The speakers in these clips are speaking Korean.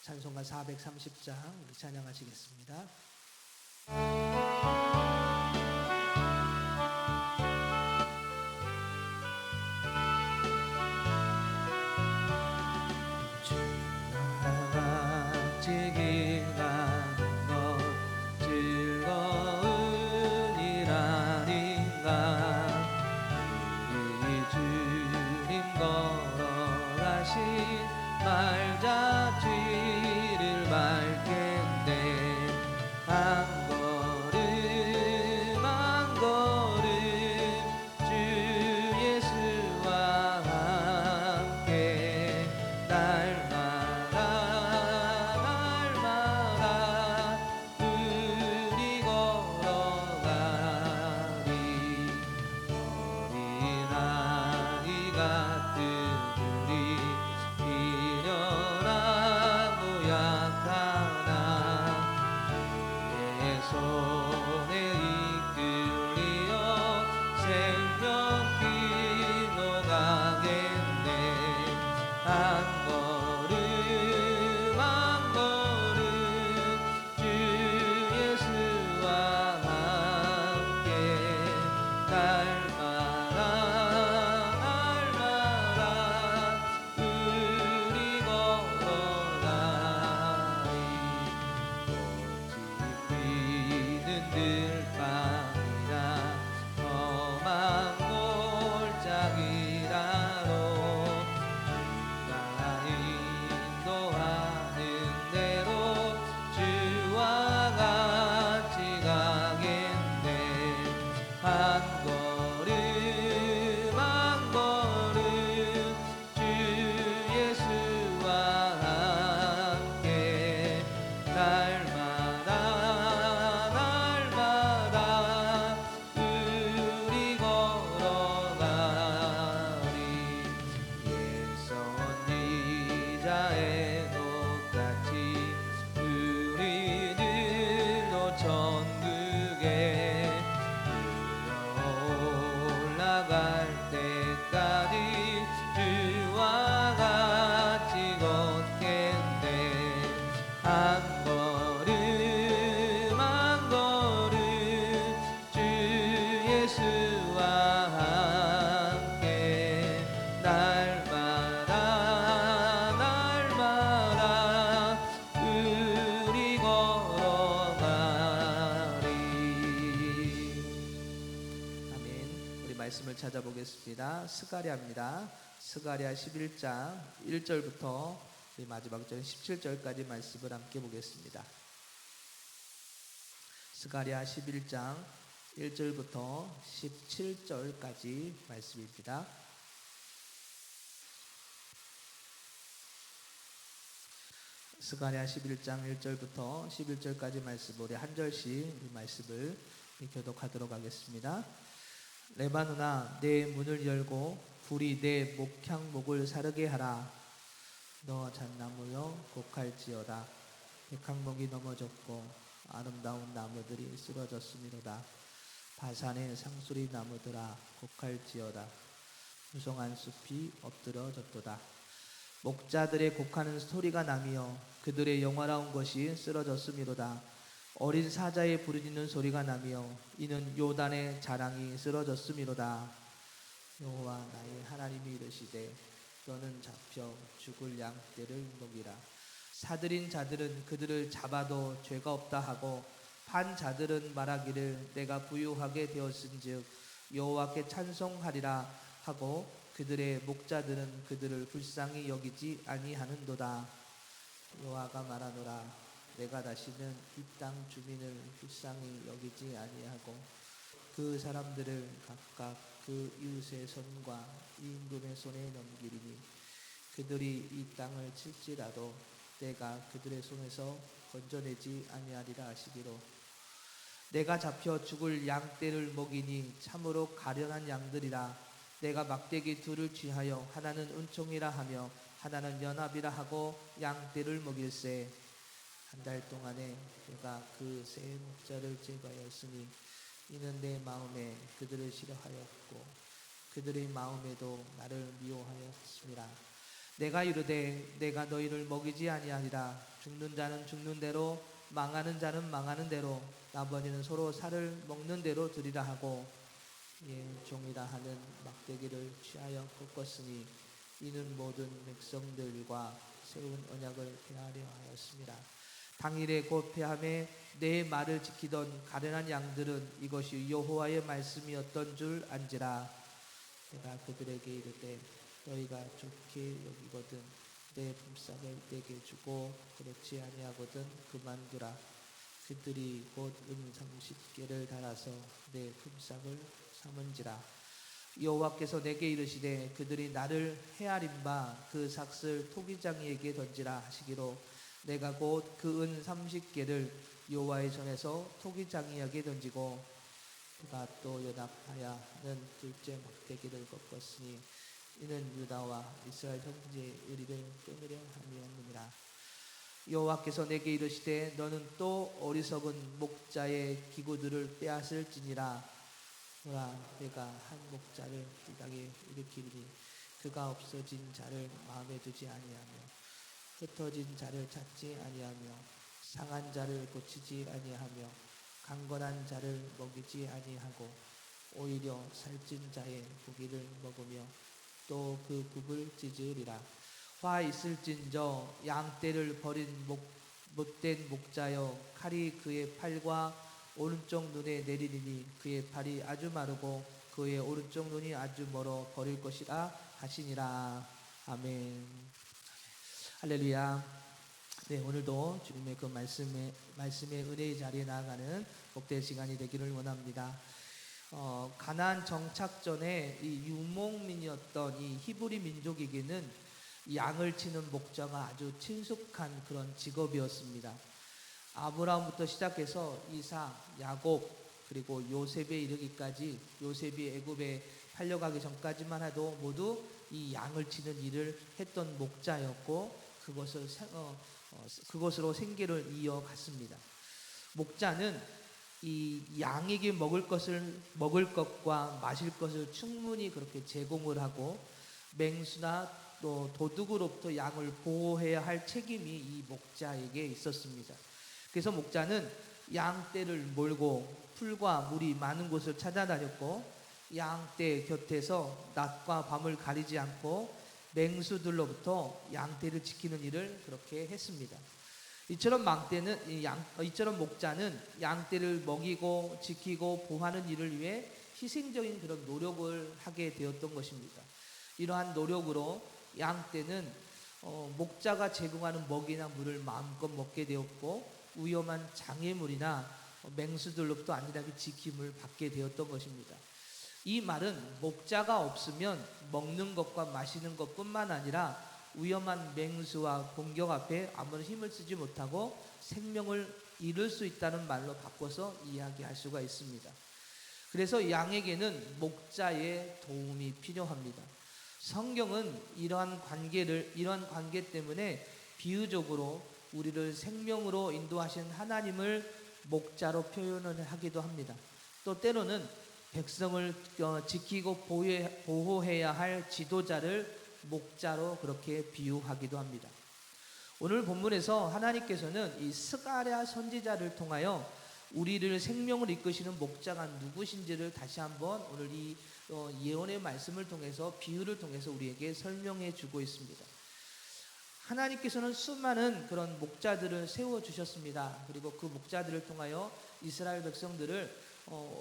찬송가 430장 우리 찬양하시겠습니다. 말잡지를 밟겠네. 한 걸음 한 걸음 주 예수와 함께 날마다 우리 걸어가리. 어린아이 같은 우리 미련하고 약하나 내 손에 이끌리어 생명길 너가겠네. 한 걸음 한 걸음 주 예수와 함께 날마다 우리 걸어가리. 오직 비는 들밤이라 험한 골짜기라도 주가 인도하는 대로 주와 같이 가겠네. 한 걸음 한 걸음 주 예수와 함께 날마다 우리 걸어가리. 예선지자의 높같이 우리들도 천국에 올라갈 때까지 주와 같이 걷겠네. 한 걸음 한 걸음 주 예수와 함께 날마다 우리 걸어가리. 아멘. 우리 말씀을 찾아보겠습니다. 스가랴입니다. 스가랴 11장 1절부터 우리 마지막 절 17절까지 말씀을 함께 보겠습니다. 스가랴 11장 1절부터 17절까지 말씀입니다. 스가랴 11장 1절부터 11절까지 말씀, 우리 한 절씩 이 말씀을 교독하도록 하겠습니다. 레바논아, 내 문을 열고 불이 내 목향목을 사르게 하라. 너 잣나무여 곡할지어다. 백향목이 넘어졌고 아름다운 나무들이 쓰러졌음이로다. 바산의 상수리 나무들아 곡할지어다. 무성한 숲이 엎드러졌도다. 목자들의 곡하는 소리가 나며 그들의 영화로운 것이 쓰러졌음이로다. 어린 사자의 부르짖는 소리가 나며 이는 요단의 자랑이 쓰러졌음이로다. 여호와 나의 하나님이 이르시되 너는 잡혀 죽을 양떼를 먹이라. 사들인 자들은 그들을 잡아도 죄가 없다 하고 판 자들은 말하기를 내가 부유하게 되었은즉 여호와께 찬송하리라 하고 그들의 목자들은 그들을 불쌍히 여기지 아니하는도다. 여호와가 말하노라. 내가 다시는 이 땅 주민을 불쌍히 여기지 아니하고 그 사람들을 각각 그 이웃의 손과 임금의 손에 넘기리니 그들이 이 땅을 칠지라도 내가 그들의 손에서 건져내지 아니하리라 하시기로. 내가 잡혀 죽을 양떼를 먹이니 참으로 가련한 양들이라. 내가 막대기 둘을 취하여 하나는 은총이라 하며 하나는 연합이라 하고 양떼를 먹일세. 한 달 동안에 내가 그 세 목자를 제거하였으니 이는 내 마음에 그들을 싫어하였고 그들의 마음에도 나를 미워하였습니다. 내가 이르되 내가 너희를 먹이지 아니하리라. 죽는 자는 죽는 대로 망하는 자는 망하는 대로 나머지는 서로 살을 먹는 대로 드리라 하고 예, 종이라 하는 막대기를 취하여 꺾었으니 이는 모든 백성들과 세운 언약을 폐하려 하였습니다. 당일에 곧 폐함에 내 말을 지키던 가련한 양들은 이것이 여호와의 말씀이었던 줄 안지라. 내가 그들에게 이르되 너희가 좋게 여기거든 내 품삯을 내게 주고 그렇지 아니하거든 그만두라. 그들이 곧 은 30개를 달아서 내 품삯을 삼은지라. 여호와께서 내게 이르시되 그들이 나를 헤아린 바 그 삭슬 토기장이에게 던지라 하시기로 내가 곧 그 은 30개를 여호와의 전에서 토기장이에게 던지고 그가 또 연합하여는 둘째 막대기를 꺾었으니 이는 유다와 이스라엘 형제의 의리를 끊으려 함이었느니라. 여호와께서 내게 이르시되 너는 또 어리석은 목자의 기구들을 빼앗을지니라. 그러나 내가 한 목자를 이 땅에 일으키리니 그가 없어진 자를 마음에 두지 아니하며 흩어진 자를 찾지 아니하며 상한 자를 고치지 아니하며 강건한 자를 먹이지 아니하고 오히려 살찐 자의 고기를 먹으며 또 그 굽을 찢으리라. 화 있을진저 양떼를 버린 못된 목자여 칼이 그의 팔과 오른쪽 눈에 내리리니 그의 팔이 아주 마르고 그의 오른쪽 눈이 아주 멀어 버릴 것이라 하시니라. 아멘. 할렐루야. 네, 오늘도 주님의 그 말씀의 은혜의 자리에 나아가는 복된 시간이 되기를 원합니다. 가나안 정착 전에 이 유목민이었던 이 히브리 민족에게는 양을 치는 목자가 아주 친숙한 그런 직업이었습니다. 아브라함부터 시작해서 이삭, 야곱 그리고 요셉에 이르기까지 요셉이 애굽에 팔려가기 전까지만 해도 모두 이 양을 치는 일을 했던 목자였고 그것으로 생계를 이어갔습니다. 목자는 이 양에게 먹을 것과 마실 것을 충분히 그렇게 제공을 하고 맹수나 또 도둑으로부터 양을 보호해야 할 책임이 이 목자에게 있었습니다. 그래서 목자는 양떼를 몰고 풀과 물이 많은 곳을 찾아다녔고 양떼 곁에서 낮과 밤을 가리지 않고 맹수들로부터 양떼를 지키는 일을 그렇게 했습니다. 이처럼 목자는 양떼를 먹이고 지키고 보호하는 일을 위해 희생적인 그런 노력을 하게 되었던 것입니다. 이러한 노력으로 양떼는 목자가 제공하는 먹이나 물을 마음껏 먹게 되었고 위험한 장애물이나 맹수들로부터 안일하게 지킴을 받게 되었던 것입니다. 이 말은 목자가 없으면 먹는 것과 마시는 것뿐만 아니라 위험한 맹수와 공격 앞에 아무런 힘을 쓰지 못하고 생명을 잃을 수 있다는 말로 바꿔서 이야기할 수가 있습니다. 그래서 양에게는 목자의 도움이 필요합니다. 성경은 이러한 관계 때문에 비유적으로 우리를 생명으로 인도하신 하나님을 목자로 표현을 하기도 합니다. 또 때로는 백성을 지키고 보호해야 할 지도자를 목자로 그렇게 비유하기도 합니다. 오늘 본문에서 하나님께서는 이 스가랴 선지자를 통하여 우리를 생명을 이끄시는 목자가 누구신지를 다시 한번 오늘 이 예언의 말씀을 통해서 비유를 통해서 우리에게 설명해 주고 있습니다. 하나님께서는 수많은 그런 목자들을 세워주셨습니다. 그리고 그 목자들을 통하여 이스라엘 백성들을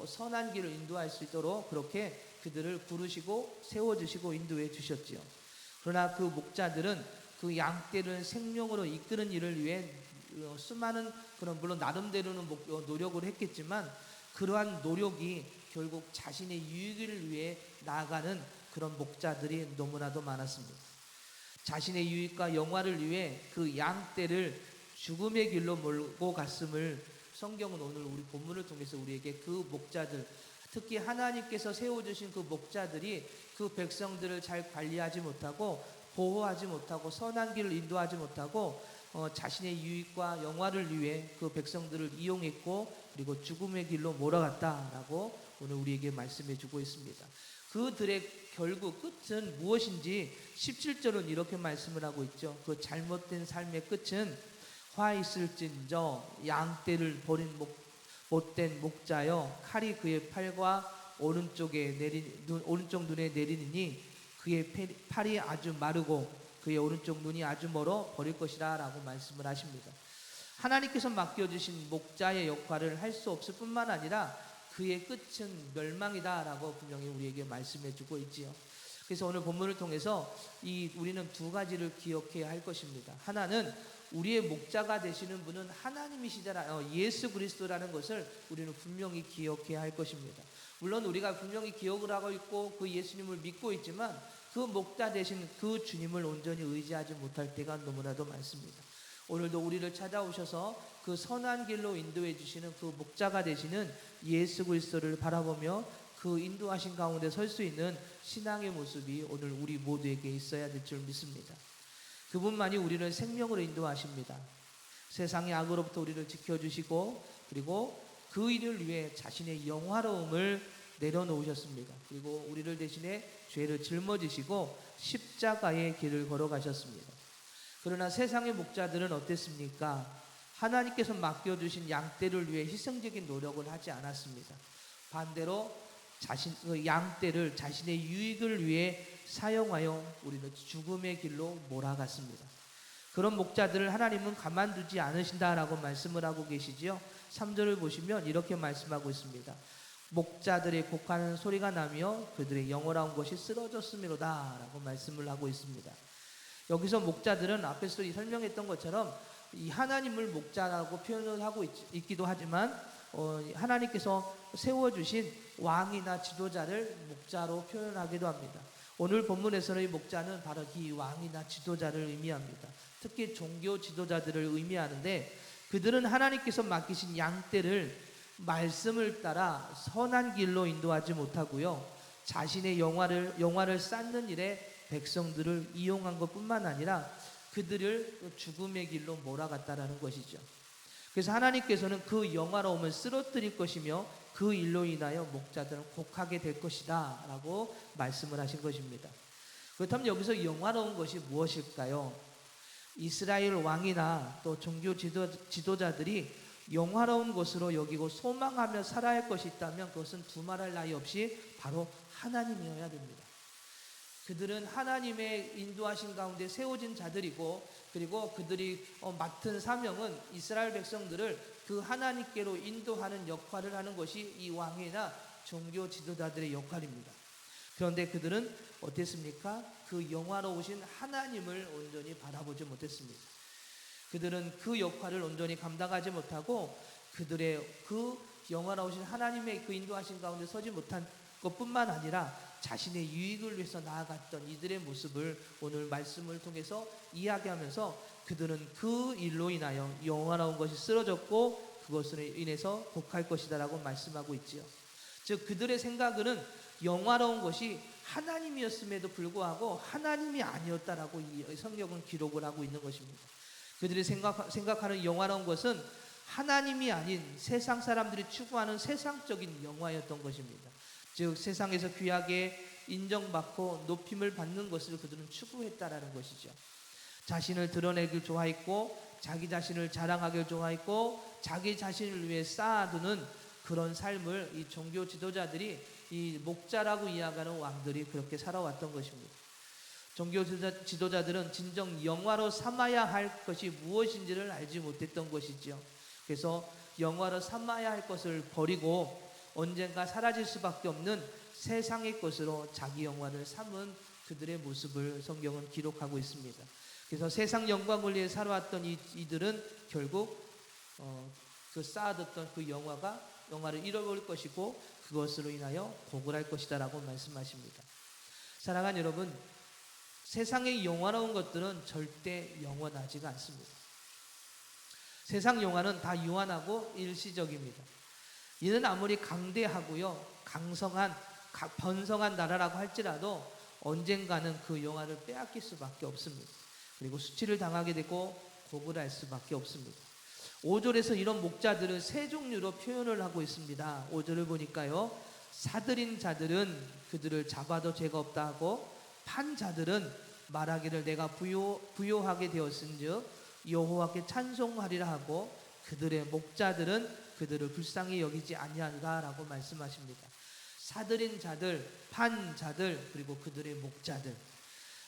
선한 길을 인도할 수 있도록 그렇게 그들을 부르시고 세워주시고 인도해 주셨지요. 그러나 그 목자들은 그 양떼를 생명으로 이끄는 일을 위해 수많은 그런 물론 나름대로는 노력을 했겠지만 그러한 노력이 결국 자신의 유익을 위해 나아가는 그런 목자들이 너무나도 많았습니다. 자신의 유익과 영화를 위해 그 양떼를 죽음의 길로 몰고 갔음을 성경은 오늘 우리 본문을 통해서 우리에게 그 목자들, 특히 하나님께서 세워주신 그 목자들이 그 백성들을 잘 관리하지 못하고 보호하지 못하고 선한 길을 인도하지 못하고 자신의 유익과 영화를 위해 그 백성들을 이용했고 그리고 죽음의 길로 몰아갔다라고 오늘 우리에게 말씀해 주고 있습니다. 그들의 결국 끝은 무엇인지 17절은 이렇게 말씀을 하고 있죠. 그 잘못된 삶의 끝은 화 있을진저 양떼를 버린 못된 목자여 칼이 그의 팔과 오른쪽 눈에 내리니 그의 팔이 아주 마르고 그의 오른쪽 눈이 아주 멀어 버릴 것이라 라고 말씀을 하십니다. 하나님께서 맡겨주신 목자의 역할을 할 수 없을 뿐만 아니라 그의 끝은 멸망이다 라고 분명히 우리에게 말씀해 주고 있지요. 그래서 오늘 본문을 통해서 우리는 두 가지를 기억해야 할 것입니다. 하나는 우리의 목자가 되시는 분은 하나님이시다, 예수 그리스도라는 것을 우리는 분명히 기억해야 할 것입니다. 물론 우리가 분명히 기억을 하고 있고 그 예수님을 믿고 있지만 그 목자 되신 그 주님을 온전히 의지하지 못할 때가 너무나도 많습니다. 오늘도 우리를 찾아오셔서 그 선한 길로 인도해 주시는 그 목자가 되시는 예수 그리스도를 바라보며 그 인도하신 가운데 설 수 있는 신앙의 모습이 오늘 우리 모두에게 있어야 될 줄 믿습니다. 그분만이 우리를 생명으로 인도하십니다. 세상의 악으로부터 우리를 지켜주시고 그리고 그 일을 위해 자신의 영화로움을 내려놓으셨습니다. 그리고 우리를 대신해 죄를 짊어지시고 십자가의 길을 걸어가셨습니다. 그러나 세상의 목자들은 어땠습니까? 하나님께서 맡겨주신 양떼를 위해 희생적인 노력을 하지 않았습니다. 반대로 양떼를 자신의 유익을 위해 사용하여 우리는 죽음의 길로 몰아갔습니다. 그런 목자들을 하나님은 가만두지 않으신다라고 말씀을 하고 계시지요. 3절을 보시면 이렇게 말씀하고 있습니다. 목자들의 곡하는 소리가 나며 그들의 영원한 것이 쓰러졌음이로다 라고 말씀을 하고 있습니다. 여기서 목자들은 앞에서 설명했던 것처럼 이 하나님을 목자라고 표현을 하고 있기도 하지만 하나님께서 세워주신 왕이나 지도자를 목자로 표현하기도 합니다. 오늘 본문에서는 이 목자는 바로 이 왕이나 지도자를 의미합니다. 특히 종교 지도자들을 의미하는데 그들은 하나님께서 맡기신 양떼를 말씀을 따라 선한 길로 인도하지 못하고요. 자신의 영화를 쌓는 일에 백성들을 이용한 것뿐만 아니라 그들을 죽음의 길로 몰아갔다라는 것이죠. 그래서 하나님께서는 그 영화로움을 쓰러뜨릴 것이며 그 일로 인하여 목자들은 곡하게 될 것이다 라고 말씀을 하신 것입니다. 그렇다면 여기서 영화로운 것이 무엇일까요? 이스라엘 왕이나 또 종교 지도자들이 영화로운 것으로 여기고 소망하며 살아야 할 것이 있다면 그것은 두말할 나위 없이 바로 하나님이어야 됩니다. 그들은 하나님의 인도하신 가운데 세워진 자들이고 그리고 그들이 맡은 사명은 이스라엘 백성들을 그 하나님께로 인도하는 역할을 하는 것이 이 왕이나 종교 지도자들의 역할입니다. 그런데 그들은 어땠습니까? 그 영화로우신 하나님을 온전히 바라보지 못했습니다. 그들은 그 역할을 온전히 감당하지 못하고 그들의 그 영화로우신 하나님의 그 인도하신 가운데 서지 못한 것뿐만 아니라 자신의 유익을 위해서 나아갔던 이들의 모습을 오늘 말씀을 통해서 이야기하면서 그들은 그 일로 인하여 영화로운 것이 쓰러졌고 그것으로 인해서 곡할 것이다 라고 말씀하고 있지요. 즉 그들의 생각은 영화로운 것이 하나님이었음에도 불구하고 하나님이 아니었다라고 이 성경은 기록을 하고 있는 것입니다. 그들이 생각하는 영화로운 것은 하나님이 아닌 세상 사람들이 추구하는 세상적인 영화였던 것입니다. 즉 세상에서 귀하게 인정받고 높임을 받는 것을 그들은 추구했다라는 것이죠. 자신을 드러내길 좋아했고 자기 자신을 자랑하길 좋아했고 자기 자신을 위해 쌓아두는 그런 삶을 이 종교 지도자들이 이 목자라고 이야기하는 왕들이 그렇게 살아왔던 것입니다. 종교 지도자들은 진정 영화로 삼아야 할 것이 무엇인지를 알지 못했던 것이죠. 그래서 영화로 삼아야 할 것을 버리고 언젠가 사라질 수밖에 없는 세상의 것으로 자기 영화를 삼은 그들의 모습을 성경은 기록하고 있습니다. 그래서 세상 영광을 위해 살아왔던 이들은 결국 그 쌓아뒀던 그 영화를 잃어버릴 것이고 그것으로 인하여 곡을 할 것이다 라고 말씀하십니다. 사랑하는 여러분, 세상의 영화로운 것들은 절대 영원하지가 않습니다. 세상 영화는 다 유한하고 일시적입니다. 이는 아무리 강대하고요 강성한 번성한 나라라고 할지라도 언젠가는 그 영화를 빼앗길 수밖에 없습니다. 그리고 수치를 당하게 되고 곡을 할 수밖에 없습니다. 5절에서 이런 목자들을 세 종류로 표현을 하고 있습니다. 5절을 보니까요 사들인 자들은 그들을 잡아도 죄가 없다 하고 판 자들은 말하기를 내가 부요하게 되었은즉 여호와께 찬송하리라 하고 그들의 목자들은 그들을 불쌍히 여기지 아니하리라라고 말씀하십니다. 사들인 자들, 판 자들, 그리고 그들의 목자들.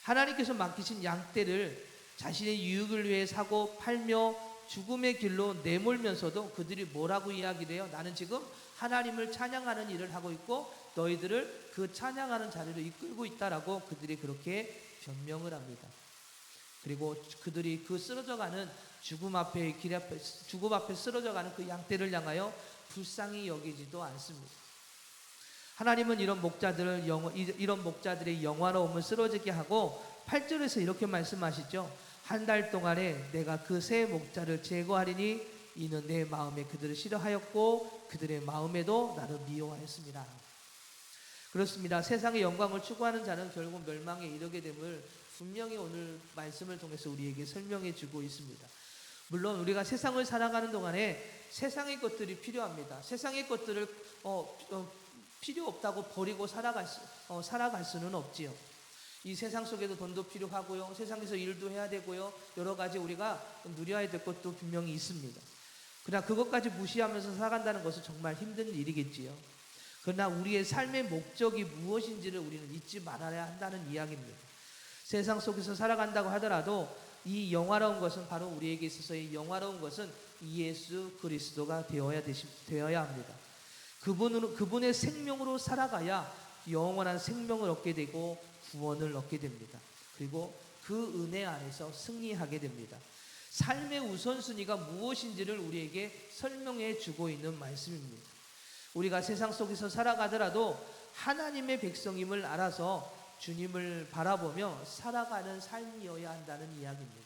하나님께서 맡기신 양떼를 자신의 유익을 위해 사고 팔며 죽음의 길로 내몰면서도 그들이 뭐라고 이야기를 해요? 나는 지금 하나님을 찬양하는 일을 하고 있고 너희들을 그 찬양하는 자리로 이끌고 있다라고 그들이 그렇게 변명을 합니다. 그리고 그들이 그 쓰러져가는 죽음 앞에 쓰러져가는 그 양떼를 향하여 불쌍히 여기지도 않습니다. 하나님은 이런 목자들의 영화로움을 쓰러지게 하고 8절에서 이렇게 말씀하시죠. 한 달 동안에 내가 그 세 목자를 제거하리니 이는 내 마음에 그들을 싫어하였고 그들의 마음에도 나를 미워하였습니다. 그렇습니다. 세상의 영광을 추구하는 자는 결국 멸망에 이르게 됨을 분명히 오늘 말씀을 통해서 우리에게 설명해 주고 있습니다. 물론 우리가 세상을 살아가는 동안에 세상의 것들이 필요합니다. 세상의 것들을 필요 없다고 버리고 살아갈 수는 없지요. 이 세상 속에도 돈도 필요하고요. 세상에서 일도 해야 되고요. 여러 가지 우리가 누려야 될 것도 분명히 있습니다. 그러나 그것까지 무시하면서 살아간다는 것은 정말 힘든 일이겠지요. 그러나 우리의 삶의 목적이 무엇인지를 우리는 잊지 말아야 한다는 이야기입니다. 세상 속에서 살아간다고 하더라도 이 영화로운 것은 바로 우리에게 있어서의 영화로운 것은 예수 그리스도가 되어야 합니다. 그분의 생명으로 살아가야 영원한 생명을 얻게 되고 구원을 얻게 됩니다. 그리고 그 은혜 안에서 승리하게 됩니다. 삶의 우선순위가 무엇인지를 우리에게 설명해 주고 있는 말씀입니다. 우리가 세상 속에서 살아가더라도 하나님의 백성임을 알아서 주님을 바라보며 살아가는 삶이어야 한다는 이야기입니다.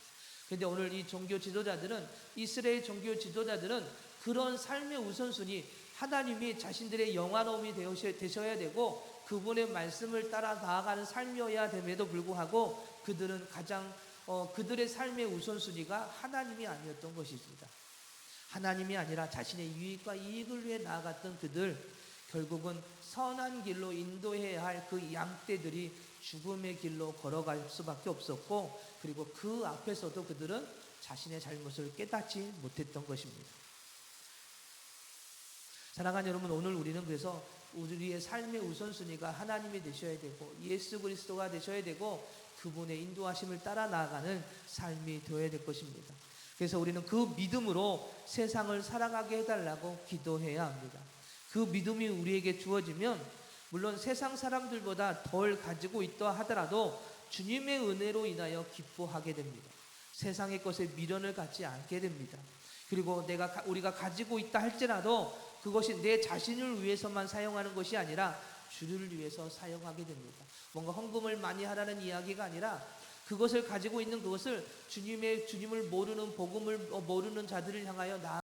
그런데 오늘 이 종교 지도자들은, 이스라엘 종교 지도자들은 그런 삶의 우선순위, 하나님이 자신들의 영화로움이 되셔야 되고 그분의 말씀을 따라 나아가는 삶이어야 됨에도 불구하고 그들은 그들의 삶의 우선순위가 하나님이 아니었던 것입니다. 하나님이 아니라 자신의 유익과 이익을 위해 나아갔던 그들, 결국은 선한 길로 인도해야 할 그 양떼들이 죽음의 길로 걸어갈 수밖에 없었고, 그리고 그 앞에서도 그들은 자신의 잘못을 깨닫지 못했던 것입니다. 사랑하는 여러분, 오늘 우리는 그래서 우리의 삶의 우선순위가 하나님이 되셔야 되고 예수 그리스도가 되셔야 되고 그분의 인도하심을 따라 나아가는 삶이 되어야 될 것입니다. 그래서 우리는 그 믿음으로 세상을 살아가게 해달라고 기도해야 합니다. 그 믿음이 우리에게 주어지면 물론 세상 사람들보다 덜 가지고 있다 하더라도 주님의 은혜로 인하여 기뻐하게 됩니다. 세상의 것에 미련을 갖지 않게 됩니다. 그리고 우리가 가지고 있다 할지라도 그것이 내 자신을 위해서만 사용하는 것이 아니라 주를 위해서 사용하게 됩니다. 뭔가 헌금을 많이 하라는 이야기가 아니라 그것을 가지고 있는 그것을 주님을 모르는 복음을 모르는 자들을 향하여